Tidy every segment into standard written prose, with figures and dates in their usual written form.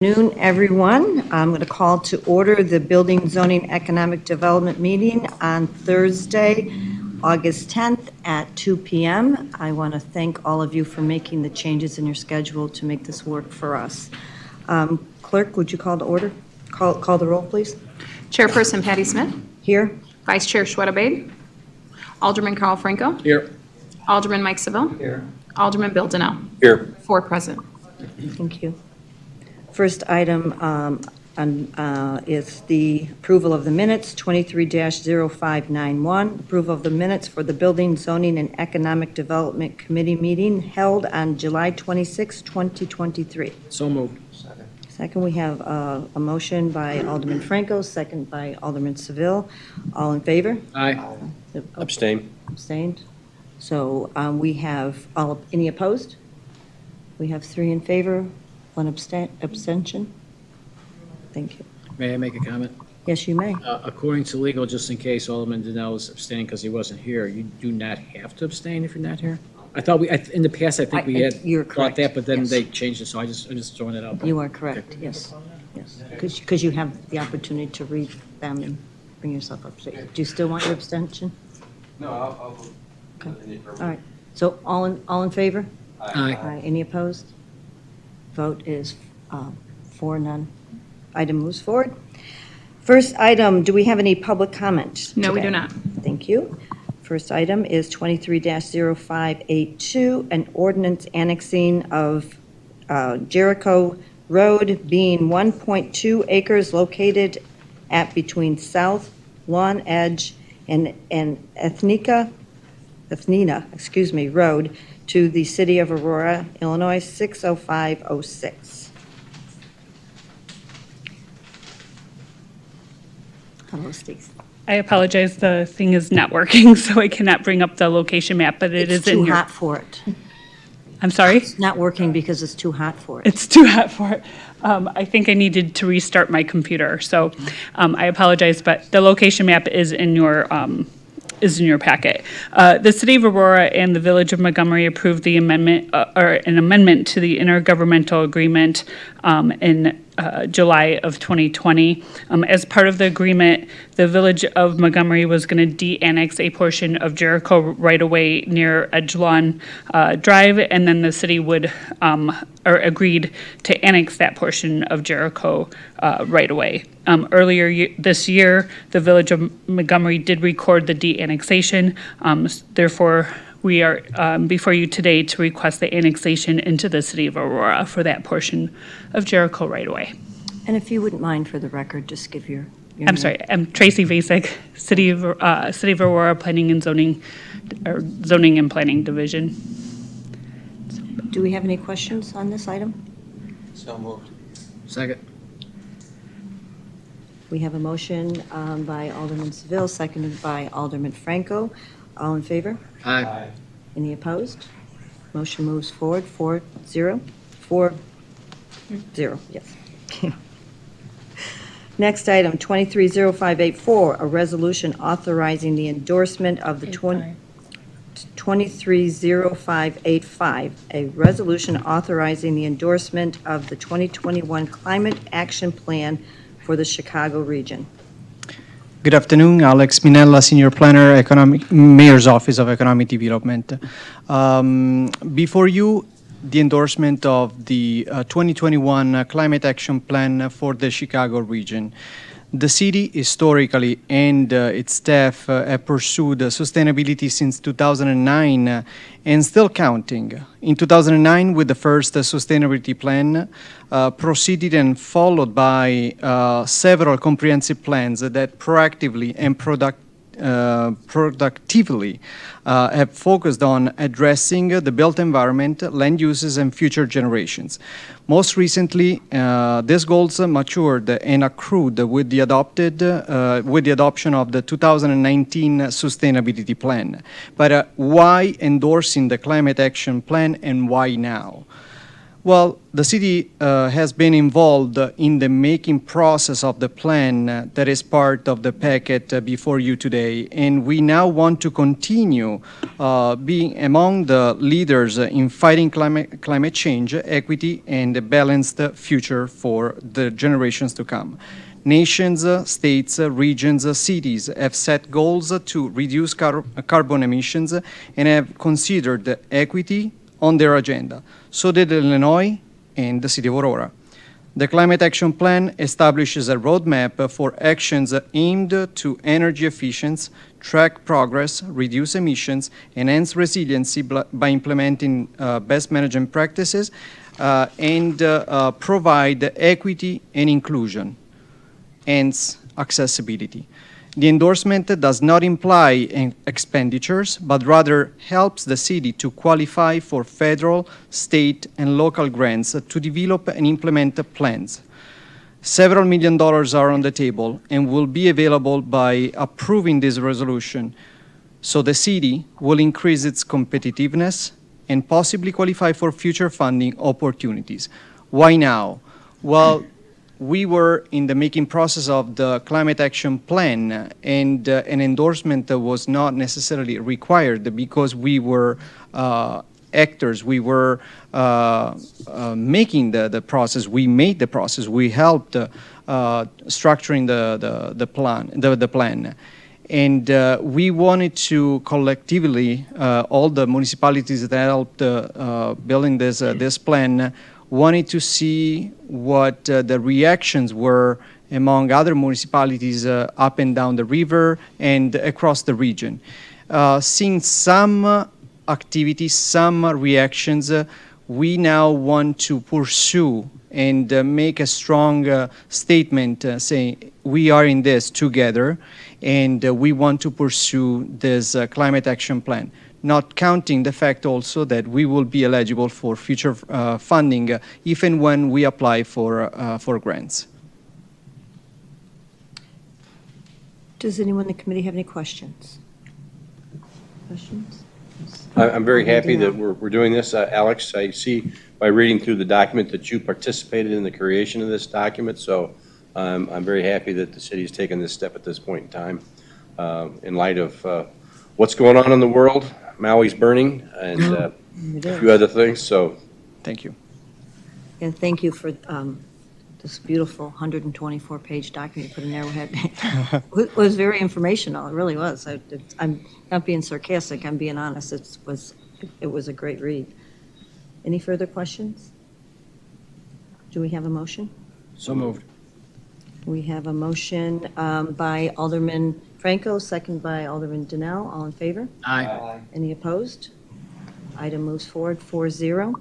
Noon, everyone. I'm going to call to order the Building Zoning Economic Development meeting on Thursday, August 10th at 2 p.m. I want to thank all of you for making the changes in your schedule to make this work for us. Clerk, would you call the order? Call the roll, please. Chairperson Patty Smith. Here. Vice Chair Shweta Babe. Alderman Carl Franco. Here. Alderman Mike Seville. Here. Alderman Bill Donnell. Here. 4 present. Thank you. First item is the approval of the minutes, 23-0591, approval of the minutes for the Building, Zoning, and Economic Development Committee meeting held on July 26, 2023. So moved. Second, we have a motion by Alderman Franco, second by Alderman Seville. All in favor? Aye. Abstain. Abstained. So we have any opposed? We have 3 in favor, 1 abstention. Thank you. May I make a comment? Yes, you may. According to legal, just in case Alderman Donnell is abstaining because he wasn't here, you do not have to abstain if you're not here? I thought in the past, I think we had You're thought correct, that, but then yes. they changed it, so I'm just throwing it out there. You are correct, yes. Yes, because you have the opportunity to read them and bring yourself up. So, do you still want your abstention? No, I'll Okay. All right. So all in favor? Aye. Any opposed? Vote is 4, none. Item moves forward. First item, do we have any public comment? No, we today? do not. Thank you. First item is 23-0582, an ordinance annexing of Jericho Road being 1.2 acres located at between South Lawn Edge and Ethnina, Road to the city of Aurora, Illinois, 60506. Hello, Steve. I apologize, the thing is not working, so I cannot bring up the location map, but it is in It's too here. hot for it. I'm sorry? It's not working because it's too hot for it. It's too hot for it. I think I needed to restart my computer, so I apologize, but the location map is in your packet. The City of Aurora and the Village of Montgomery approved the amendment, or an amendment to the intergovernmental agreement in July of 2020. As part of the agreement, the Village of Montgomery was going to de-annex a portion of Jericho right-of-way near Edgelawn Drive, and then the city would, or agreed to annex that portion of Jericho right-of-way. Earlier this year, the Village of Montgomery did record the de-annexation. Therefore, we are before you today to request the annexation into the City of Aurora for that portion of Jericho right-of-way. And if you wouldn't mind, for the record, just give your I'm name. sorry, I'm Tracy Vasek, City of Aurora Planning and Zoning, or Zoning and Planning Division. Do we have any questions on this item? So moved. Second. We have a motion by Alderman Seville, seconded by Alderman Franco. All in favor? Aye. Any opposed? Motion moves forward, 4-0. 4-0, yes. Next item, 23-0584, a resolution authorizing the endorsement of the 23-0585, a resolution authorizing the endorsement of the 2021 Climate Action Plan for the Chicago region. Good afternoon, Alex Minella, Senior Planner, Mayor's Office of Economic Development. Before you, the endorsement of the 2021 Climate Action Plan for the Chicago region. The city historically and its staff have pursued sustainability since 2009 and still counting. In 2009, with the first sustainability plan, proceeded and followed by several comprehensive plans that proactively and productively have focused on addressing the built environment, land uses, and future generations. Most recently, these goals matured and accrued with the adoption of the 2019 Sustainability Plan. But why endorsing the Climate Action Plan and why now? Well, the city has been involved in the making process of the plan that is part of the packet before you today, and we now want to continue being among the leaders in fighting climate change, equity, and a balanced future for the generations to come. Nations, states, regions, cities have set goals to reduce carbon emissions and have considered equity on their agenda. So did Illinois and the city of Aurora. The Climate Action Plan establishes a roadmap for actions aimed to energy efficiency, track progress, reduce emissions, enhance resiliency by implementing best management practices, and provide equity and inclusion, hence accessibility. The endorsement does not imply expenditures, but rather helps the city to qualify for federal, state, and local grants to develop and implement plans. Several $1 million are on the table and will be available by approving this resolution, so the city will increase its competitiveness and possibly qualify for future funding opportunities. Why now? Well, we were in the making process of the Climate Action Plan, and an endorsement was not necessarily required because we were actors. We were making the process. We made the process. We helped structuring the plan. And we wanted to collectively, all the municipalities that helped building this plan, wanted to see what the reactions were among other municipalities up and down the river and across the region. Seeing some activities, some reactions, we now want to pursue and make a strong statement saying we are in this together, and we want to pursue this climate action plan, not counting the fact also that we will be eligible for future funding if and when we apply for grants. Does anyone in the committee have any questions? Questions? I'm very happy that we're doing this. Alex, I see by reading through the document that you participated in the creation of this document, so I'm very happy that the city has taken this step at this point in time in light of what's going on in the world. Maui's burning, and a few other things, so. Thank you. And thank you for this beautiful 124-page document you put in there. It was very informational, it really was. I'm not being sarcastic, I'm being honest. It was a great read. Any further questions? Do we have a motion? So moved. We have a motion by Alderman Franco, second by Alderman Donnell. All in favor? Aye. Any opposed? Item moves forward 4-0.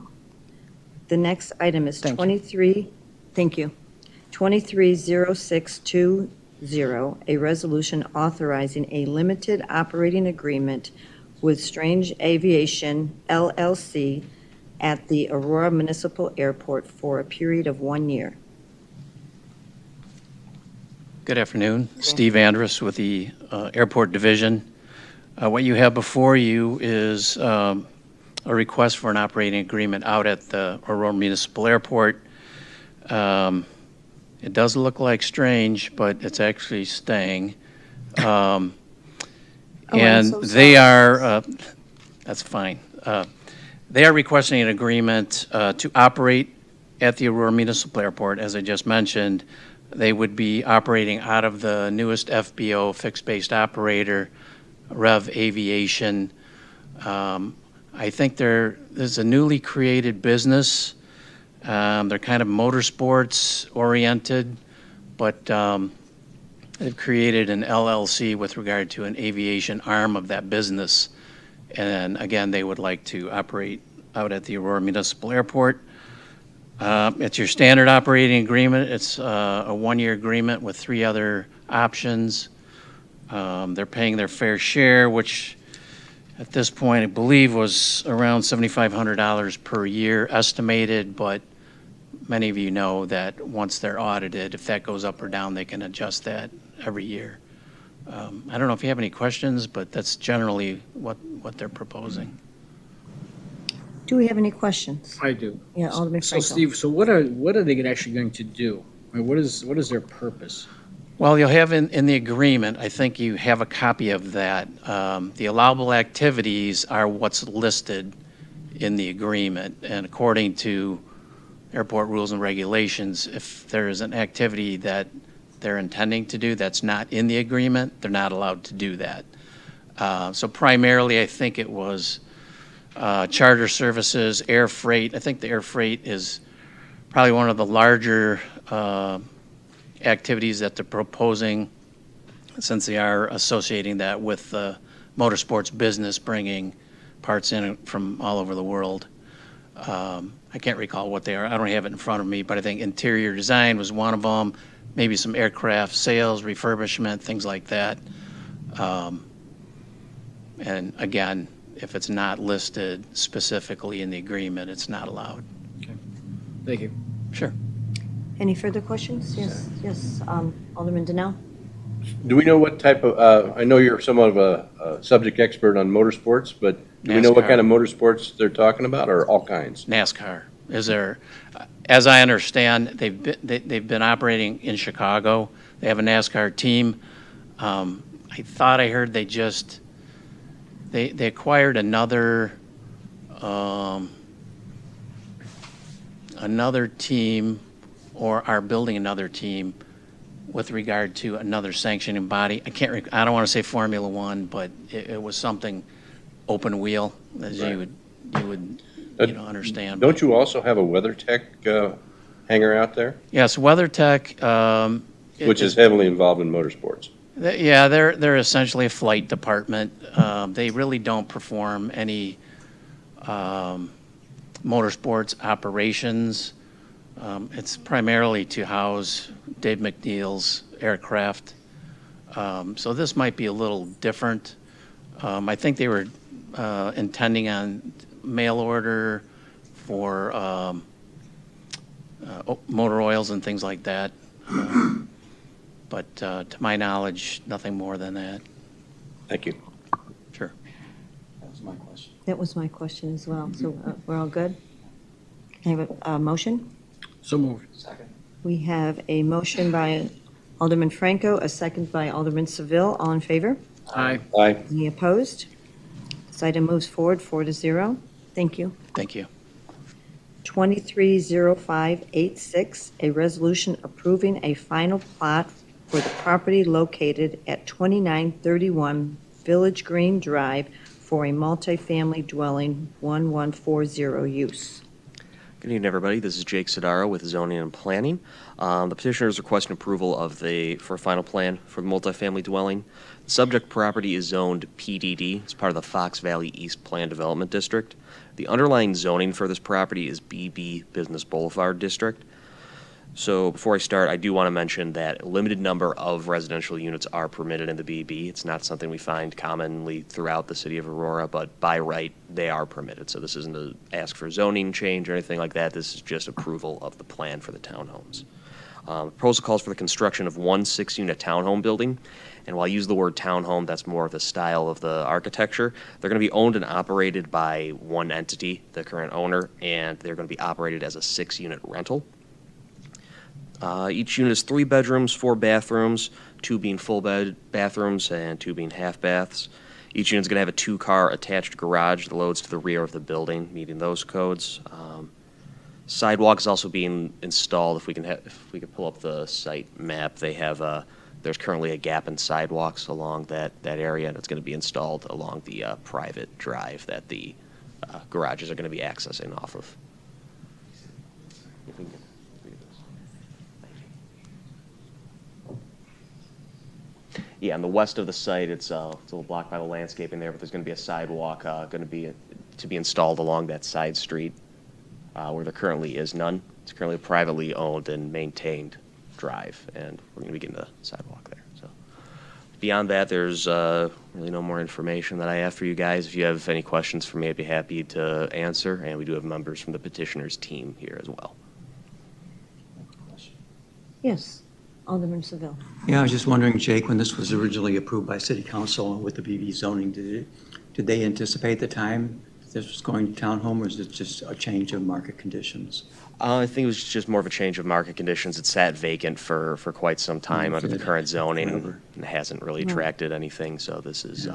The next item is Thank you. 23, thank you, 230620, a resolution authorizing a limited operating agreement with Strange Aviation LLC at the Aurora Municipal Airport for a period of 1 year. Good afternoon. Steve Andrus with the Airport Division. What you have before you is a request for an operating agreement out at the Aurora Municipal Airport. It does look like Strange, but it's actually staying. I'm And so they sorry. are, that's fine. They are requesting an agreement to operate at the Aurora Municipal Airport. As I just mentioned, they would be operating out of the newest FBO, fixed-based operator, Rev Aviation. I think there's a newly created business. They're kind of motorsports oriented, but they've created an LLC with regard to an aviation arm of that business. And again, they would like to operate out at the Aurora Municipal Airport. It's your standard operating agreement. It's a 1-year agreement with 3 other options. They're paying their fair share, which at this point I believe was around $7,500 per year estimated, but many of you know that once they're audited, if that goes up or down, they can adjust that every year. I don't know if you have any questions, but that's generally what they're proposing. Do we have any questions? I do. Yeah, Alderman So Franco. Steve, so what are they actually going to do? I mean, what is their purpose? Well, you'll have in the agreement, I think you have a copy of that. The allowable activities are what's listed in the agreement, and according to airport rules and regulations, if there is an activity that they're intending to do that's not in the agreement, they're not allowed to do that. So primarily, I think it was charter services, air freight. I think the air freight is probably one of the larger activities that they're proposing, since they are associating that with the motorsports business, bringing parts in from all over the world. I can't recall what they are. I don't have it in front of me, but I think interior design was one of them, maybe some aircraft sales, refurbishment, things like that. And again, if it's not listed specifically in the agreement, it's not allowed. Thank you. Sure. Any further questions? Yes, Alderman Donnell? Do we know what type of, I know you're somewhat of a subject expert on motorsports, but do we know what NASCAR. kind of motorsports they're talking about, or all kinds? NASCAR. Is there, as I understand, they've been operating in Chicago. They have a NASCAR team. I thought I heard they acquired another team, or are building another team with regard to another sanctioning body. I don't want to say Formula One, but it was something open wheel, as Right. you would understand. Don't you also have a WeatherTech hangar out there, Yes, WeatherTech. which is heavily involved in motorsports? Yeah, they're essentially a flight department. They really don't perform any motorsports operations. It's primarily to house Dave McNeil's aircraft. So this might be a little different. I think they were intending on mail order for motor oils and things like that. But to my knowledge, nothing more than that. Thank you. Sure. That was my question as well. So we're all good? Can I have a motion? So moved. We have a motion by Alderman Franco, a second by Alderman Seville. All in favor? Aye. Aye. Any opposed? This item moves forward 4-0. Thank you. Thank you. 230586, a resolution approving a final plat for the property located at 2931 Village Green Drive for a multifamily dwelling 1140 use. Good evening, everybody. This is Jake Sidaro with Zoning and Planning. The petitioner is requesting approval for a final plan for the multifamily dwelling. The subject property is zoned PDD. It's part of the Fox Valley East Plan Development District. The underlying zoning for this property is BB Business Boulevard District. So before I start, I do want to mention that a limited number of residential units are permitted in the BB. It's not something we find commonly throughout the city of Aurora, but by right, they are permitted. So this isn't to ask for zoning change or anything like that. This is just approval of the plan for the townhomes. The proposal calls for the construction of one 6-unit townhome building. And while I use the word townhome, that's more of the style of the architecture. They're going to be owned and operated by one entity, the current owner, and they're going to be operated as a 6-unit rental. Each unit is 3 bedrooms, 4 bathrooms, 2 being full bed bathrooms and 2 being half baths. Each unit is going to have a 2-car attached garage that loads to the rear of the building, meeting those codes. Sidewalk is also being installed. If we could pull up the site map, they have there's currently a gap in sidewalks along that area, and it's going to be installed along the private drive that the garages are going to be accessing off of. Yeah, on the west of the site, it's a little blocked by the landscaping there, but there's going to be a sidewalk to be installed along that side street where there currently is none. It's currently a privately owned and maintained drive, and we're going to begin the sidewalk there. So beyond that, there's really no more information that I have for you guys. If you have any questions for me, I'd be happy to answer, and we do have members from the petitioner's team here as well. Yes, Alderman Seville. Yeah, I was just wondering, Jake, when this was originally approved by City Council with the BB zoning, did they anticipate the time this was going to townhome, or is it just a change of market conditions? I think it was just more of a change of market conditions. It sat vacant for quite some time under the current zoning and hasn't really attracted anything. So this is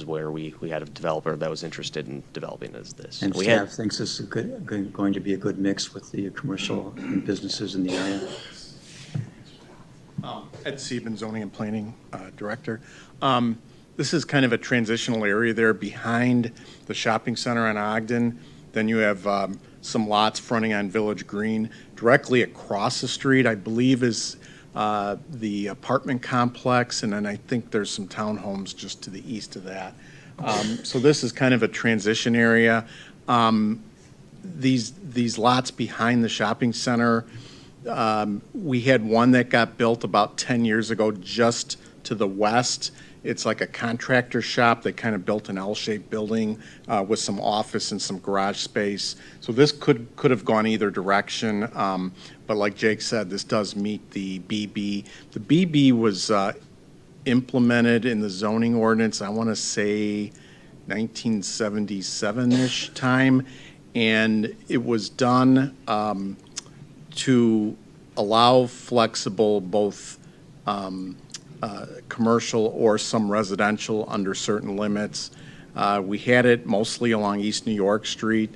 where we had a developer that was interested in developing as this. And we staff thinks this is going to be a good mix with the commercial and businesses in the area? Ed Sieben, Zoning and Planning Director. This is kind of a transitional area there behind the shopping center on Ogden. Then you have some lots fronting on Village Green. Directly across the street, I believe, is the apartment complex, and then I think there's some townhomes just to the east of that. So this is kind of a transition area. These lots behind the shopping center, we had one that got built about 10 years ago just to the west. It's like a contractor shop. They kind of built an L-shaped building with some office and some garage space. So this could have gone either direction. But like Jake said, this does meet the BB. The BB was implemented in the zoning ordinance, I want to say 1977-ish time. And it was done to allow flexible both commercial or some residential under certain limits. We had it mostly along East New York Street.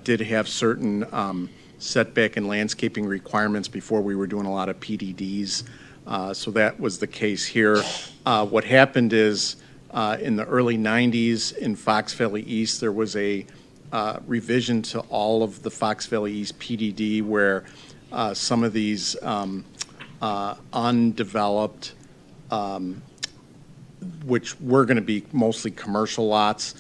Did have certain setback and landscaping requirements before we were doing a lot of PDDs. So that was the case here. What happened is in the early 90s in Fox Valley East, there was a revision to all of the Fox Valley East PDD where some of these undeveloped, which were going to be mostly commercial lots,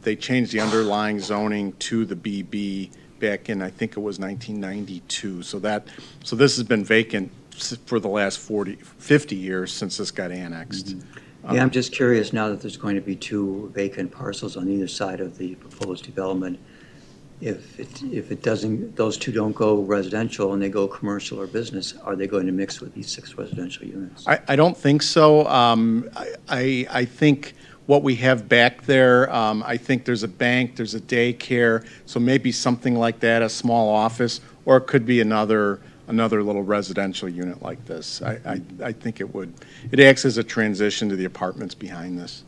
they changed the underlying zoning to the BB back in, I think it was 1992. So this has been vacant for the last 50 years since this got annexed. Mm-hmm. Yeah, I'm just curious now that there's going to be two vacant parcels on either side of the proposed development. If it doesn't, those two don't go residential and they go commercial or business, are they going to mix with these 6 residential units? I don't think so. I think what we have back there, I think there's a bank, there's a daycare, so maybe something like that, a small office, or it could be another little residential unit like this. I think it acts as a transition to the apartments behind this.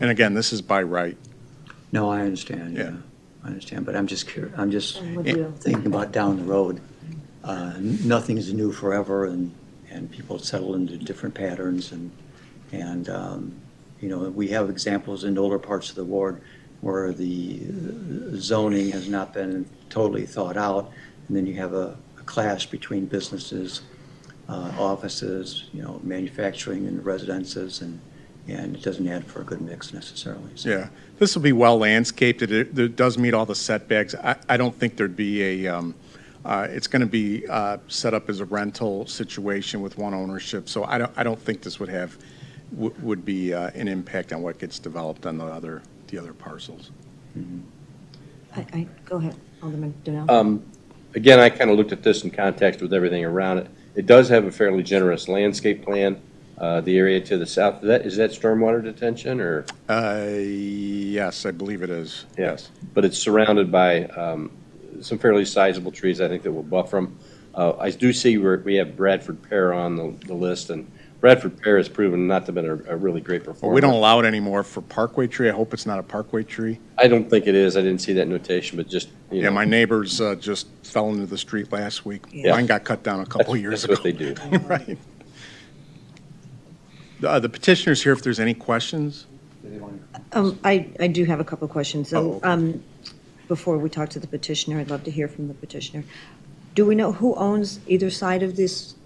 And again, this is by right. No, I understand, yeah. I understand, but I'm just curious, I'm just thinking about down the road. Nothing is new forever, and people settle into different patterns, and you know, we have examples in older parts of the ward where the zoning has not been totally thought out, and then you have a clash between businesses, offices, you know, manufacturing and residences, and it doesn't add for a good mix necessarily. So. Yeah, this will be well landscaped. It does meet all the setbacks. I don't think there'd be it's going to be set up as a rental situation with one ownership. So I don't think this would be an impact on what gets developed on the other parcels. Mm-hmm. Go ahead, Alderman Donnell. Again, I kind of looked at this in context with everything around it. It does have a fairly generous landscape plan. The area to the south, is that stormwater detention or? Yes, I believe it is. Yes, but it's surrounded by some fairly sizable trees, I think, that will buffer them. I do see we have Bradford pear on the list, and Bradford pear has proven not to have been a really great performer. We don't allow it anymore for Parkway tree. I hope it's not a Parkway tree. I don't think it is. I didn't see that notation, but just, you know. My neighbors just fell into the street last week. Yeah. Mine got cut down a couple years ago. That's what they do. Right. The petitioner's here if there's any questions. I do have a couple of questions. Oh, okay. Before we talk to the petitioner, I'd love to hear from the petitioner. Do we know who owns either side of these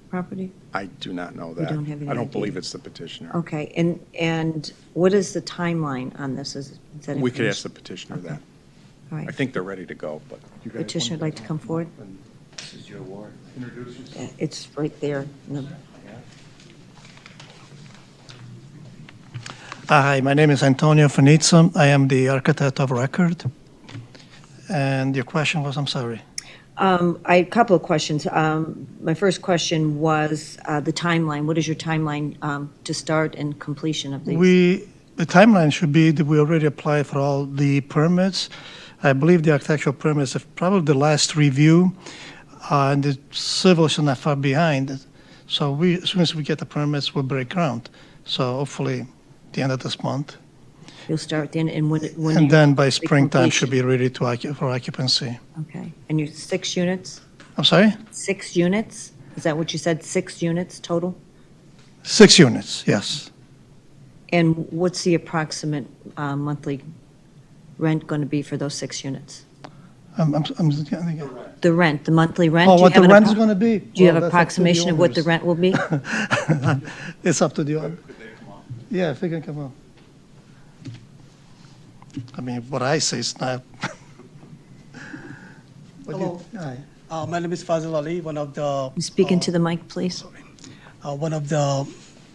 property? I do not know that. don't have any I don't idea. believe it's the petitioner. Okay, and what is the timeline on this? Is that We could ask the information? petitioner that. All right. I think they're ready to go, but you guys. Petitioner would like to come forward? This is your ward. Introduce yourself. Yeah, it's right there. Hi, my name is Antonio Fanizza. I am the architect of record. And your question was, I'm sorry. A couple of questions. My first question was the timeline. What is your timeline to start and completion of these? the timeline should be that we already applied for all the permits. I believe the architectural permits are probably the last review, and the civil is not far behind. So as soon as we get the permits, we'll break ground. So hopefully, the end of this month. You'll start then, and when And you- then by the springtime should completion. be ready for occupancy. Okay, and you're 6 units? I'm sorry? 6 units? Is that what you said, 6 units total? 6 units, yes. And what's the approximate monthly rent going to be for those 6 units? The rent, the monthly rent? Oh, do you what have the an rent is appro- going to be? Do you have Well, an that's up to the approximation of what the owners. rent will be? It's up to the owner. Yeah, if they can come up. I mean, what I say is not. Hello. Hi. My name is Fazil Ali, one of the Speak into the mic, please.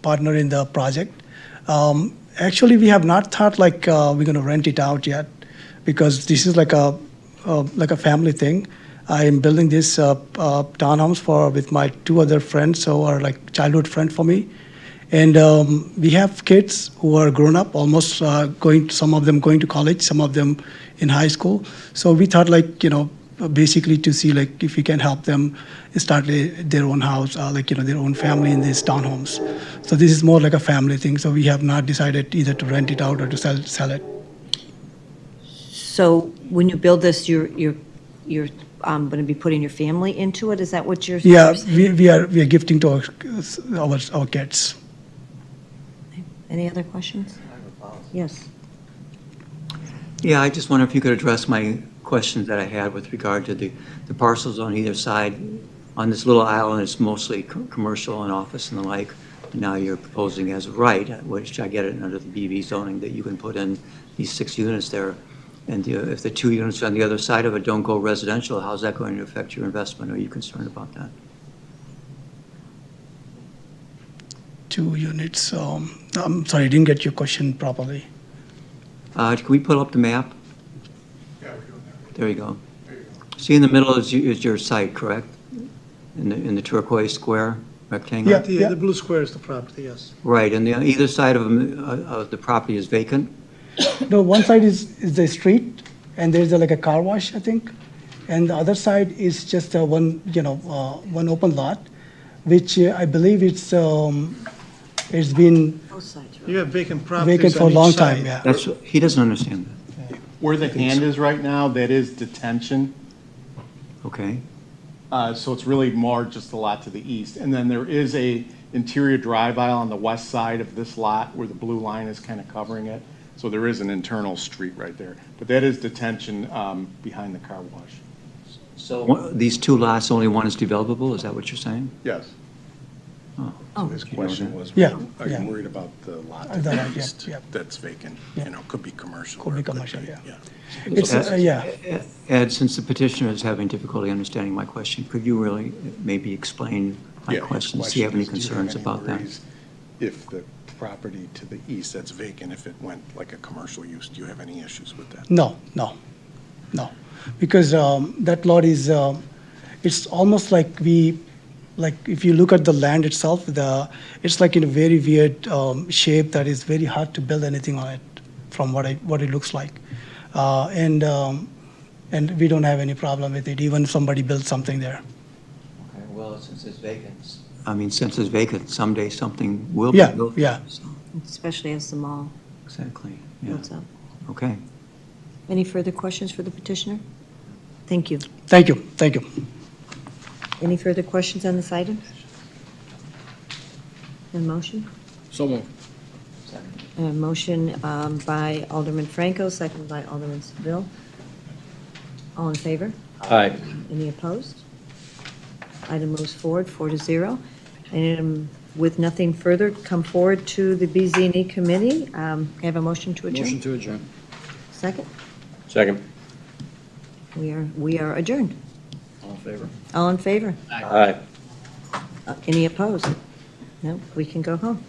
partner in the project. Actually, we have not thought like we're going to rent it out yet, because this is like a family thing. I am building this townhouse with my 2 other friends who are like childhood friends for me, and we have kids who are grown up, almost some of them going to college, some of them in high school. So we thought basically to see like if we can help them start their own house, their own family in these townhomes. So this is more like a family thing. So we have not decided either to rent it out or to sell it. So when you build this, you're going to be putting your family into it? Is that what you're Yeah, you're saying? we are gifting to our kids. Any other questions? Yes. Yeah, I just wonder if you could address my questions that I had with regard to the parcels on either side. On this little island, it's mostly commercial and office and the like. Now you're proposing as right, which I get it under the BV zoning, that you can put in these 6 units there. And if the 2 units on the other side of it don't go residential, how's that going to affect your investment? Are you concerned about that? 2 units. I'm sorry, I didn't get your question properly. Can we pull up the map? Yeah, we're doing that. There you go. See, in the middle is your site, correct? In the turquoise square rectangle? Yeah. The blue square is the property, yes. Right, and the either side of the property is vacant? No, one side is the street, and there's like a car wash, I think, and the other side is just one open lot, which I believe it's been Both sides, right? You have vacant properties vacant for on a long each side. time. Yeah. He doesn't understand that. Where the hand is right now, that is detention. Okay. So it's really more just the lot to the east. And then there is a interior drive aisle on the west side of this lot where the blue line is kind of covering it. So there is an internal street right there. But that is detention behind the car wash. So these 2 lots, only one is developable, is that what you're saying? Yes. Oh, His question was, Yeah, are you yeah. worried about the lot The to the lot, yeah, east yeah. that's vacant? Yeah. You know, could be commercial. Could or be it commercial, yeah. Yeah. It's yeah. Ed, since the petitioner is having difficulty understanding my question, could you really maybe explain my Yeah, his question? Do you have any question is, do you concerns any about that? worries If the property to the east that's vacant, if it went like a commercial use, do you have any issues with that? No, because that lot is, it's almost like if you look at the land itself, it's like in a very weird shape that is very hard to build anything on it, from what it looks like, and we don't have any problem with it, even if somebody builds something there. Okay, well, since it's vacant, someday something will be Yeah, built. yeah. So, especially as the mall exactly, yeah. builds up. Okay. Any further questions for the petitioner? Thank you. Thank you. Any further questions on this item? A motion? So moved. A motion by Alderman Franco, second by Alderman Seville. All in favor? Aye. Any opposed? Item moves forward, 4-0. And with nothing further, come forward to the BZ&E committee. Can I have a motion to adjourn? Motion to adjourn. Second? Second. We are adjourned. All in favor? All in favor? Aye. Any opposed? No, we can go home.